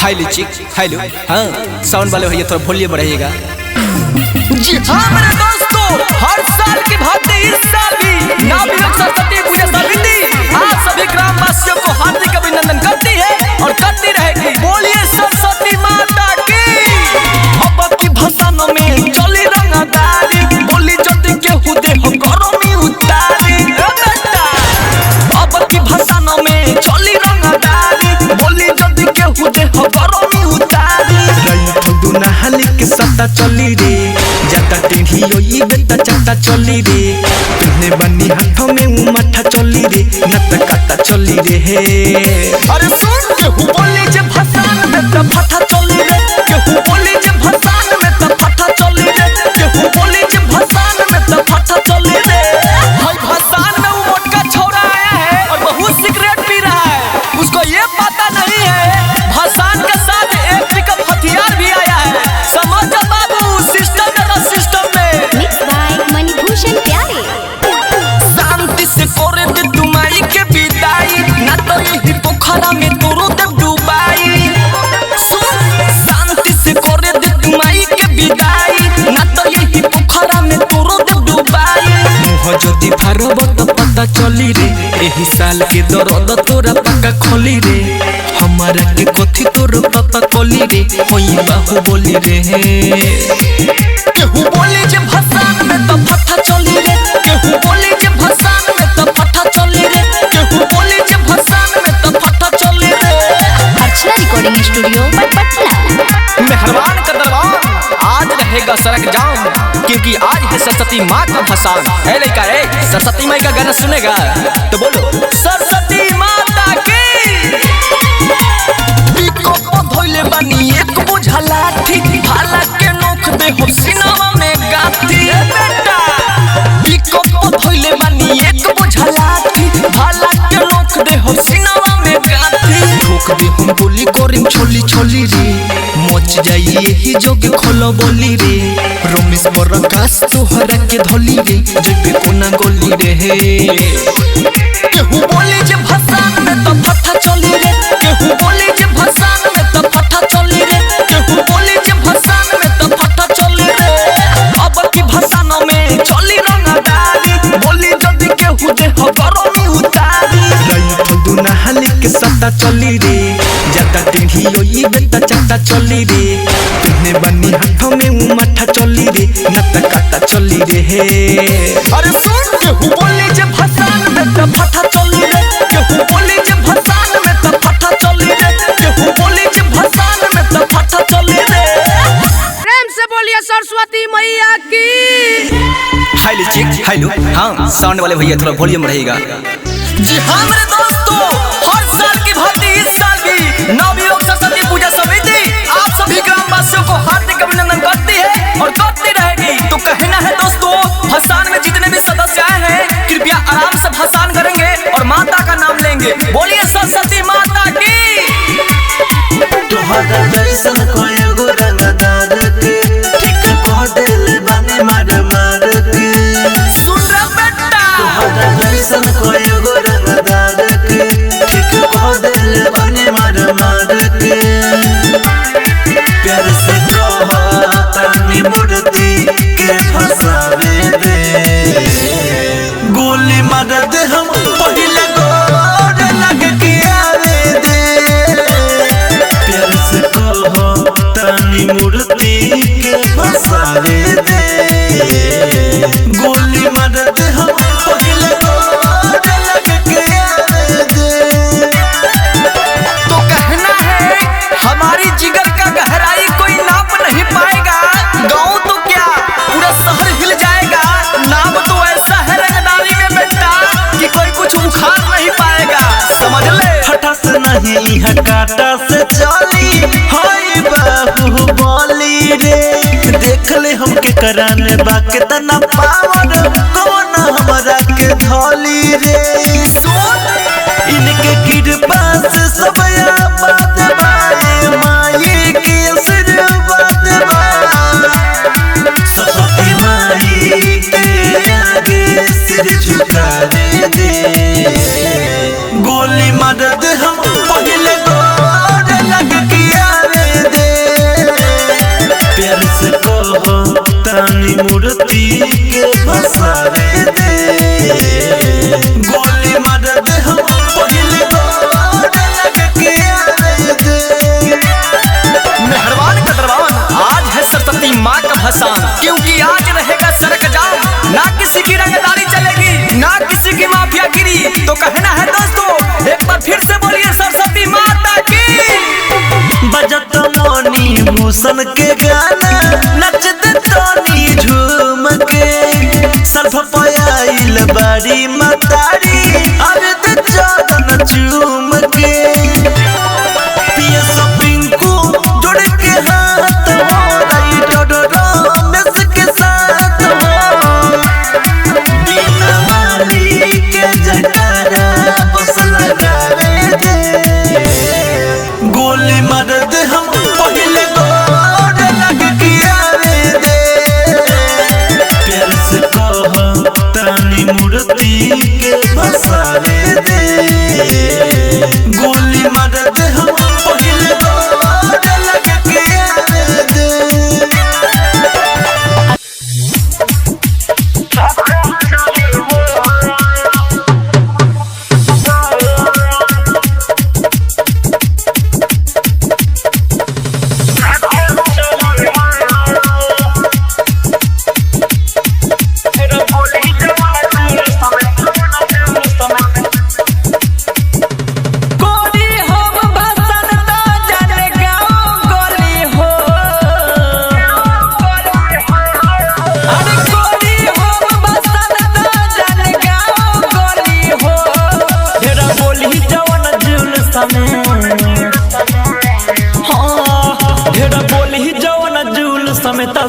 हाय लिचिक hello. हाँ sound वाले भैया थोड़ा वॉल्यूम बढ़ाइएगा। जी हाँ मेरे दोस्तों, हर साल की भांति इस साल भी नवयुग सरस्वती पूजा समिति आप सभी ग्रामवासियों को हार्दिक अभिनंदन करती है और करती रहेगी। बोलिए सरस्वती माता की। अब की भाषण में चली रंगदारी, बोली जल्दी के हुदे हो गरमी उतारी। अब की भाषण में चली रंगदारी, बोली जल्दी के हुदे हो गरमी उतारी। हाली के सत्ता चली रे, जाता टेढ़ी ओई बेटा चाटा चली रे। तुमने बनी हाथों में उमाठा चली रे, नत काटा चली रे। अरे सुन केहू बोली जे भसान में त फटा चली रे, केहू बोली जे भसान में त फटा चली रे, केहू बोली जे भसान में त फटा चली रे। भाई भसान में वो मोटका छोरा आया है और बहुत सिगरेट पी रहा है, उसको ये पता नहीं है भसान के साथ एक पिकअप हथियार भी आया है। समझ बाबू सिस्टम में सिस्टम में। मिक्स बाय मणिभूषण प्यारे। शांति से करे दे तुम्हारी के विदाई, ना तो यही पोखरा में तोरो दे डुबाई। शांति से करे दे तुम्हारी के विदाई, ना तो यही पोखरा में तोरो दे डुबाई। मुह जदी फारब तो पता चली रे, एही साल के दर्द तोरा पक्का खोली रे। हमारा के कथी तोर पापा कोली रे, होई बाहु बोली रे। केहू बोली जे भसान में तो फटा चली रे, केहू बोली जे भसान में तो फटा चली रे, केहू बोली जे भसान में तो फटा चली रे। अर्चना रिकॉर्डिंग स्टूडियो पटना। मेहरबान का दरबार आज रहेगा सड़क जाम, क्योंकि आज है सरस्वती माँ का भसान। है लड़का रे, सरस्वती माँ का गाना सुनेगा तो बोलो सरस्वती माता की। धोइले बानी एक बोझा लाठी, भाला के नोख दे हो सिनेमा में गाती। बेटा पिको धोइले बानी एक बोझा लाठी, भाला के नोख दे हो सिनेमा में गाती। ठोक दे हम बोली करिम छोली छोली रे, मच जाई यही जोग खोलो बोली रे। रमेश प्रकाश तोहरा के धोली रे, जेबे कोना गोली रे। केहू बोली जे भसान में तो फटा चली रे, केहू बोली जे भसान में तो फटा चली रे, केहू बोली जे भसान में तो फटा चली रे। अब की भसान में चली रंगदारी, बोली जल्दी केहू दे हो गरमी उतारी। दुना हाली के सत्ता चली रे, जाता टेढ़ी ओई बेटा चाटा चली रे। तुमने बनी हाथों में उमाठा चली रे, नत काटा चली रे। अरे सुन केहू बोली जे भसान में तो फटा चली रे, केहू बोली जे भसान में तो फटा चली रे, केहू बोली जे भसान में तो फटा चली रे। प्रेम से बोलिए सरस्वती मैया की। हाय लिचिक हेलो। हाँ साउंड वाले भैया थोड़ा वॉल्यूम बढ़ाइएगा। जी हाँ मेरे दोस्तों, हर साल की भांति इस साल भी नवयुग सरस्वती पूजा समिति आप सभी ग्रामवासियों को हार्दिक अभिनंदन करती है और करती रहेगी। तो कहना है दोस्तों, भसान में जितने भी सदस्य आए हैं कृपया आराम से भसान करेंगे और माता का नाम लेंगे। बोलिए सरस्वती माता की। तोहरा जैसन कोई एगो रंगदार के, ठीक कह देले बानी मार मार के। सुन रे बेटा, तोहरा जैसन कोई एगो रंगदार के, ठीक कह देले बानी मार मार के। प्यार से कहा तानी मूर्ति के फसावे दे, गोली मार दे हम पहले गोर लग के आवे दे। प्यार से कहा तानी मूर्ति के फसावे दे, गोली मार दे हम पहले गोर लग के आवे दे। तो कहना है हमारी जिगर का गहराई कोई नाप नहीं पाएगा। गाँव तो क्या पूरा शहर हिल जाएगा। नाम तो ऐसा है रंगदारी में बेटा कि कोई कुछ उखाड़ नहीं पाएगा, समझ ले। फटा से नहीं हटाटा से चली, हाय बाहु बोली रे। देख ले हमके कराने बाके तना पावर, कौन हमरा के धोली रे। इनके कृपा से सब आबाद बाए, माई के आशीर्वाद बा। सरस्वती माई के आगे सिर झुका दे, गोली मार दे हम पहले गोर लग किया क्योंकि आज रहेगा सड़क जाम। ना किसी की रंगदारी चलेगी, ना किसी की माफियागिरी। तो कहना है दोस्तों, एक बार फिर से बोलिए सरस्वती माता की। बजत मोनी भूषण के गाना, नचत तोनी झूम के। सर्फ पयाइल बारी मतारी, अविद चौदन चूम के। पिया पिंकू जोड़ के हाथ हो, रमेश के साथ हो। बिना माली के जटारा बस लगावे दे। गोली मार दे हम पहले गोर लग के आवे दे। प्यार से कह तानी मूर्ति के बसावे दे। गोली मार दे हम पहले गोर लग के आवे दे।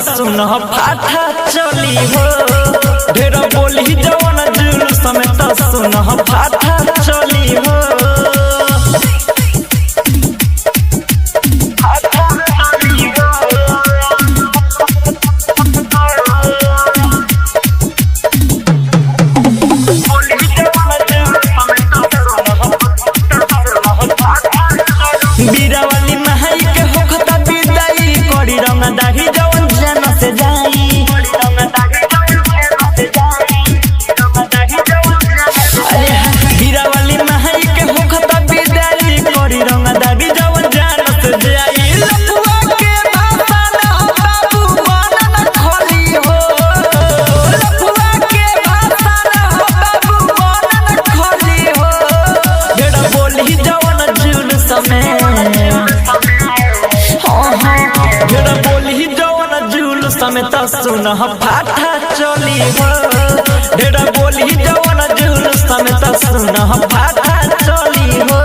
सुन फाटा चली हो, ढेर बोली जवन जुलूस समेत सुन फाटा चली हो। बीरावाली महाई के होखता विदाई, करी रंग दाढ़ी जवन जान से जाई। बीरावाली महाई के होखता विदाई, करी रंग दाढ़ी जवन जान से जाई। लफुआ के भाषा न बाबू मन न खोली हो। लफुआ के भाषा न बाबू मन न खोली हो। ढेर बोली जवन जुलूस में, ढेर बोली जवन जुलूस समेत सुन फाटा चली हो। ढेर बोली जवन जुलूस समेत सुन फाटा चली हो।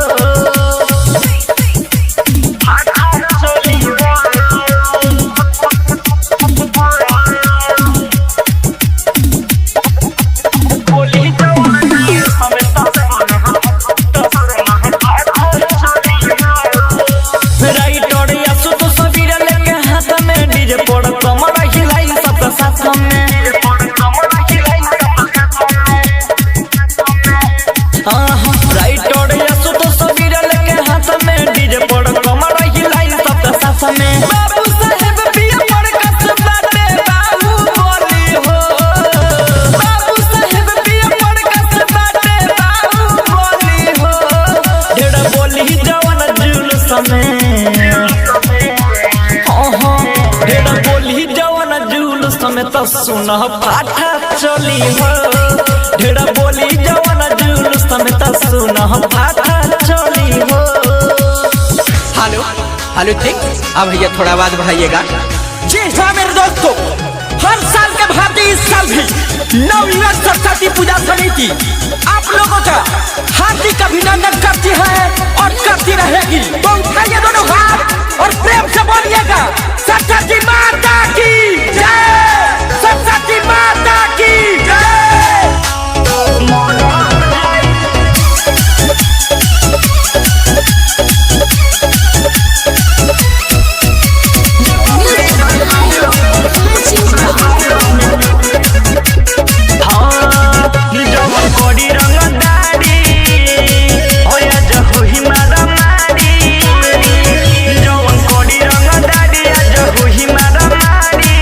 सुन फाटा चली हो, ढेर बोली जवन जुलूस समेत सुन फाटा चली हो। हेलो हेलो ठीक, अब भैया थोड़ा आवाज बढ़ाइएगा। जी हाँ मेरे दोस्तों, हर साल के भांति इस साल भी नवयुवक सरस्वती पूजा समिति आप लोगों का हार्दिक अभिनंदन करती है और करती रहेगी। तो उठाइए दोनों हाथ और प्रेम से बोलिएगा सरस्वती माता की जय, सरस्वती माता की जय। कोडी रंग दाढ़ी ओया जहो ही मारा मारी। जवन कोडी रंग दाढ़ी जहो ही मारा मारी।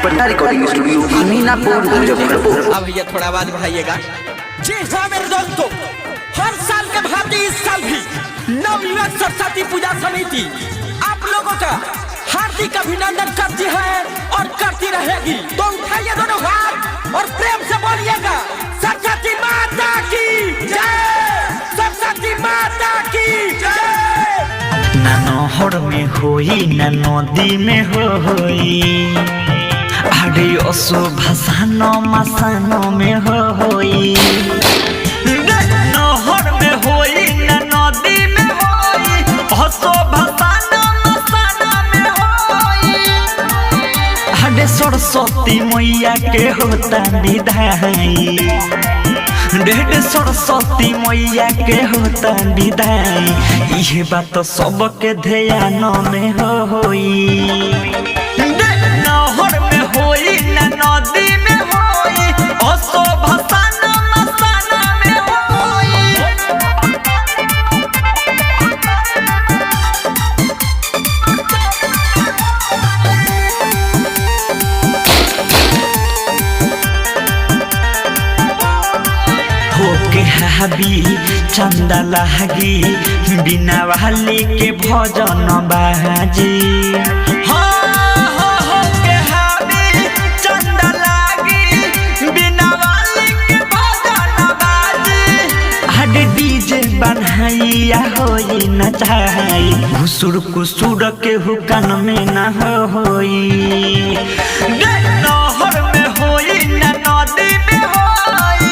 Patna recording studio Minapur Muzaffarpur. अब भैया थोड़ा आवाज बढ़ाइएगा। जी हाँ मेरे दोस्तों, हर साल के भांति इस साल भी नवयुवक सरस्वती पूजा समिति आप लोगों का हार्दिक अभिनंदन करती है और करती रहेगी। तो उठाइए दोनों हाथ और प्रेम से बोलिएगा सरस्वती माता की जय, सरस्वती माता की जय। ना नहर में होई ना नदी में होई, अरे असो भाषानो मसानो में होई। नहर में होई ना नदी में होई, असो भाषानो मसानो में होई। अरे सरस्वती मैया के होता विदाई, डेढ़ सरस्वती मैया के होता विदाई। ये बात सबके ध्यान में होई। नहर में होई ना नदी में होई, असो भसाना मसाना में होई। होके हाबी चंदा लागी, बिना वाली के भजन बाजी। होके हाबी चंदा लागी, बिना वाली के भजन बाजी। हड डीजे बनैया होई न चाही, घुसुर कुसुर के हुकन में न होई। नहर में होई न नदी में होई,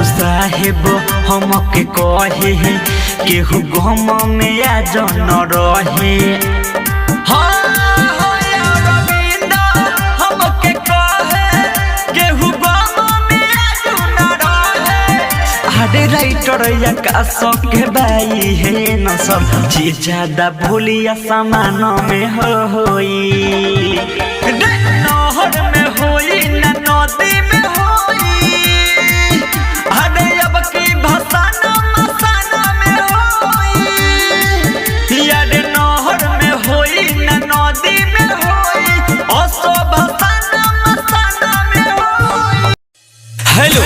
साहेब हमके कहे केहू गम में आ जन रहे। हमके कहे केहू गम में आ जन रहे। अरे राइटर आकाश के बाई है न सब चीज ज्यादा भूलिया सामान में होई। नहर में होई ना नदी में होई, अब की भसाना मसाना में होई। यार नहर में होई ना नदी में होई, असो भसाना मसाना में होई। हेलो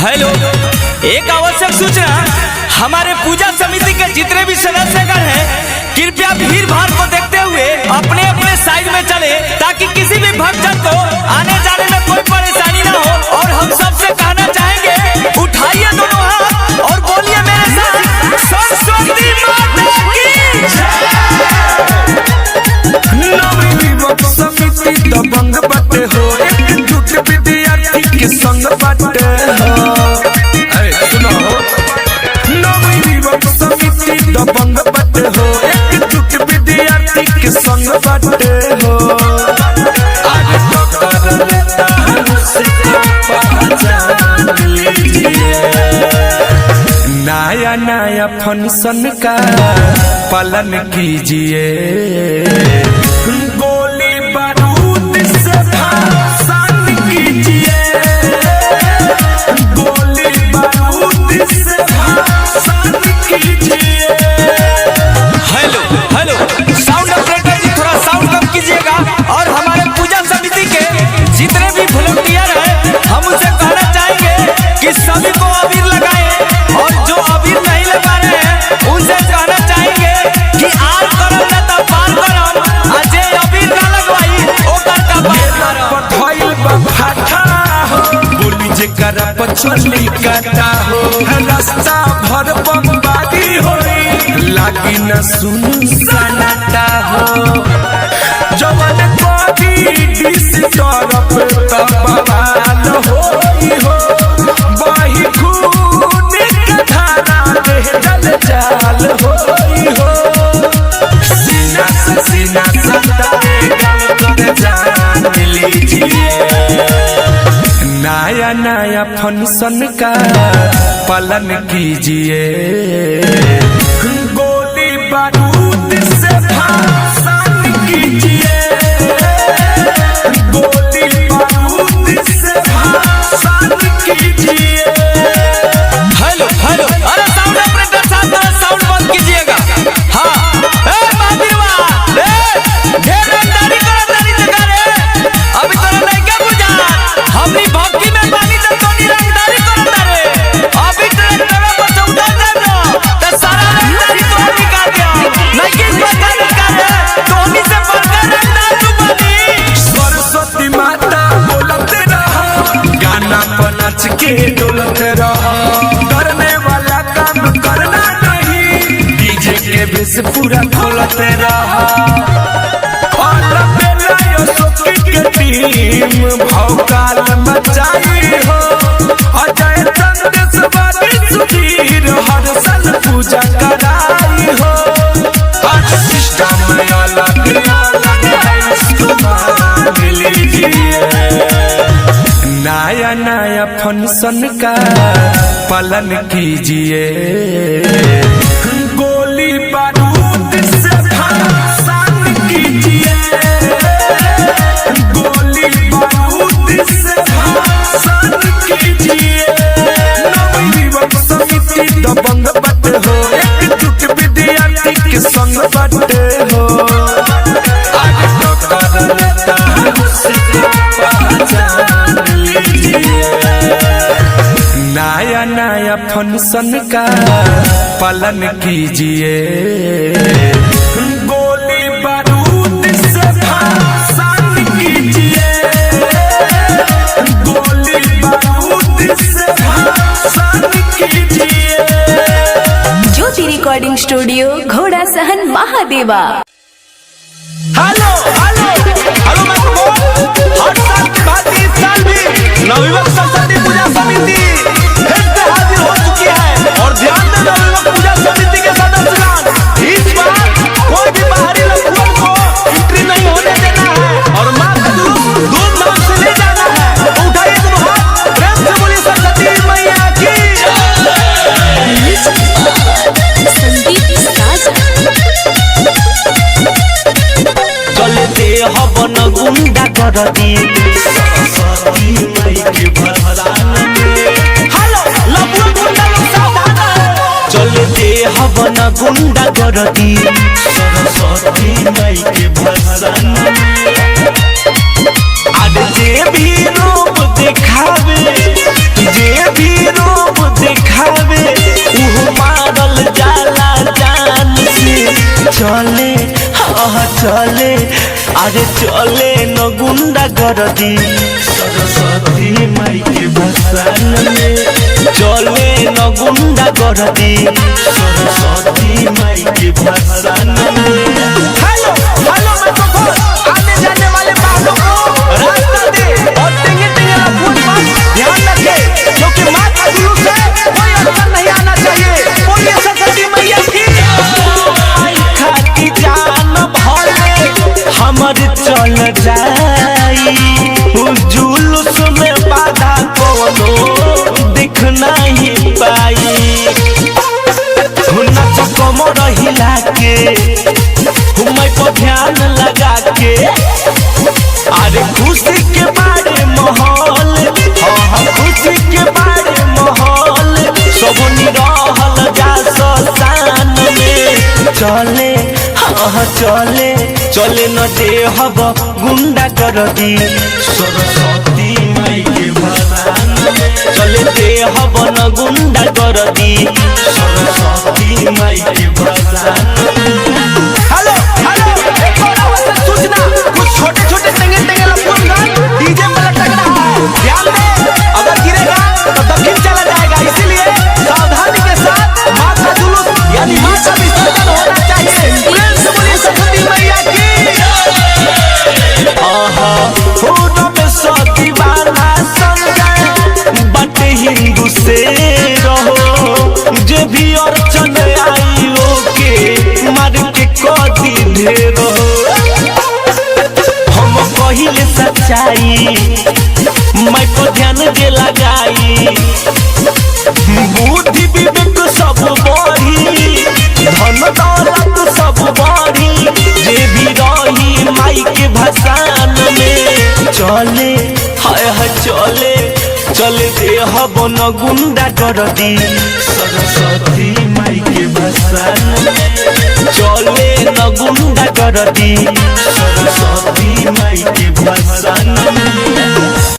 हेलो, एक आवश्यक सूचना। हमारे पूजा समिति के जितने भी सदस्यगण हैं, कृपया भीड़ भाड़ को देखते हुए अपने अपने साइड में चले, ताकि किसी भी भक्तजन को आने जाने में कोई परेशानी ना हो। और हम सबसे कहना चाहेंगे, उठाइए दोनों हाथ और बोलिए मेरे साथ सरस्वती माता की नवयुवक समिति दबंग बटे हो, एकजुट विद्यार्थी के संग बटे हो। सुनो, नवयुवक समिति दबंग बटे हो, एकजुट विद्यार्थी के संग बटे हो। आगे टक्कर लेता है मुझसे, पहचान लीजिए। नया नया फंक्शन का पालन कीजिए, गोली बारूद से भाषण कीजिए, गोली बारूद से भाषण कीजिए। हेलो हेलो, साउंड ऑपरेटर जी थोड़ा साउंड कम कीजिएगा। और हमारे पूजा समिति के जितने भी वॉलंटियर हैं, हम उनसे कहना चाहेंगे कि सभी को अबीर लगाएं, और जो अबीर नहीं लगा रहे हैं उनसे कहना चाहेंगे कि आर करम न तो पार करम, अजय अबीर ना लगवाई ओकर का पार करम। बोली जे करा पछली काटा हो, रास्ता भर बम्बारी होई, लागी न सुन सनाटा हो। जवन कोडी डिस तरफ तब बवाल होई हो, बाही खून के धारा में जल जाल होई हो। सीना से सीना सटाए गम कर जान लीजिए। नया नया फंक्शन का पालन कीजिए, गोली बारूद से भाषण कीजिए, गोली बारूद से भाषण कीजिए। हेलो हेलो, अरे साउंड ऑपरेटर साहब साउंड बंद कीजिएगा। हाँ बाबीवा रे ढेर रंगदारी जगह रे, अभी तोरा लइका बुझा हमनी भक्ति में पानी त तोनी रंगदारी करता रे, अभी तोरा बचौदा दे दो त सारा रंगदारी तोहर निकाल दिया, नहीं कि बता निकाल रे तोनी से बढ़कर रंगदार तू बनी। सरस्वती माता बोलते रहो, गाना पर नाच के डोलते रहो, करने वाला काम करना नहीं, डीजे के बेस पूरा खोलते रहो। और बेलायो सोकी के टीम भौकाल मचाई हो, अजय चंद सवारी सुधीर हर साल पूजा कराई हो। आज सिस्टम में अलग है, इसको मान लीजिए। नया नया फंक्शन का पालन कीजिए, गोली बारूद से भाषण कीजिए, गोली बारूद से भाषण कीजिए। नवयुवक समिति दबंग बट हो, एकजुट विद्यार्थी के संग बट हो, आज तो कर लेता है उसको पहचान लीजिए। नया नया फंक्शन का पालन कीजिए, गोली बारूद से भाषण कीजिए, गोली बारूद से भाषण कीजिए। ज्योति रिकॉर्डिंग स्टूडियो घोड़ा सहन महादेवा। हेलो हेलो हेलो मैं बोल, हर साल के भांति इस साल भी नवयुवक सरस्वती पूजा समिति फिर से हाजिर हो चुकी है। और ध्यान दें नवयुवक पूजा समिति के सदस्यगण, इस बार कोई भी बाहरी लड़कों को एंट्री नहीं होने देना है और मां का धूमधाम से ले जाना है। तो उठाइए दोनों हाथ, प्रेम से बोलिए सरस्वती मैया की संदीप राजा चलते हवन गुंडा कर दी सरस्वती माई के भसान में। हेलो लबुआ गुंडा लोग सावधान है। चलते हवन गुंडा कर दी सरस्वती माई के भसान में। आज जे भी रूप दिखावे, जे भी रूप दिखावे, उह मारल जाला जान से। चले हाँ चले, अरे चले न गुंडा कर दी सरस्वती माई के भसान में। चले न गुंडा कर दी सरस्वती माई के भसान में। हेलो हेलो मैं तो बोल, आने जाने वाले वाहनों को रास्ता दे और टेंगे टेंगे ना फुटपाथ ध्यान रखे, क्योंकि मां का जुलूस है, कोई अड़चन नहीं आना चाहिए। बोलिए सरस्वती मैया की खाती जान भले हमर चल जाई, जुलूस में बाधा कोनो दिख नहीं पाई। नच कमर हिला के मैं पर ध्यान लगा के, अरे खुशी के बारे माहौल, हाँ खुशी के बारे माहौल, सब निरहल जा शान में। चले हाँ चले, चले न दे हब गुंडा कर दी सरस्वती माई के भसान में। चले दे हब न गुंडा कर दी सरस्वती माई के भसान में। हेलो हेलो एक और आवश्यक सूचना, कुछ छोटे छोटे टेंगे टेंगे लफूंगान डीजे में लटक रहा है, ध्यान दे अगर गिरेगा तो दक्षिण चला जाएगा, इसीलिए सावधानी के साथ मां का जुलूस यानी मां का विसर्जन होना चाहिए। प्रेम से बोलिए सरस्वती मैया की फोटो में सती वाला संजय बट हिंदू से रहो, जो भी अर्चन आई हो बुद्धि विवेक सब बढ़ी, धन दौलत सब बढ़ी, जे भी रही माई के भसान में चले हाय हाय चले चले देह बन गुंडा कर दी सरस्वती माई के भसान में चले न गुंडा कर दी सरस्वती माई के भसान में।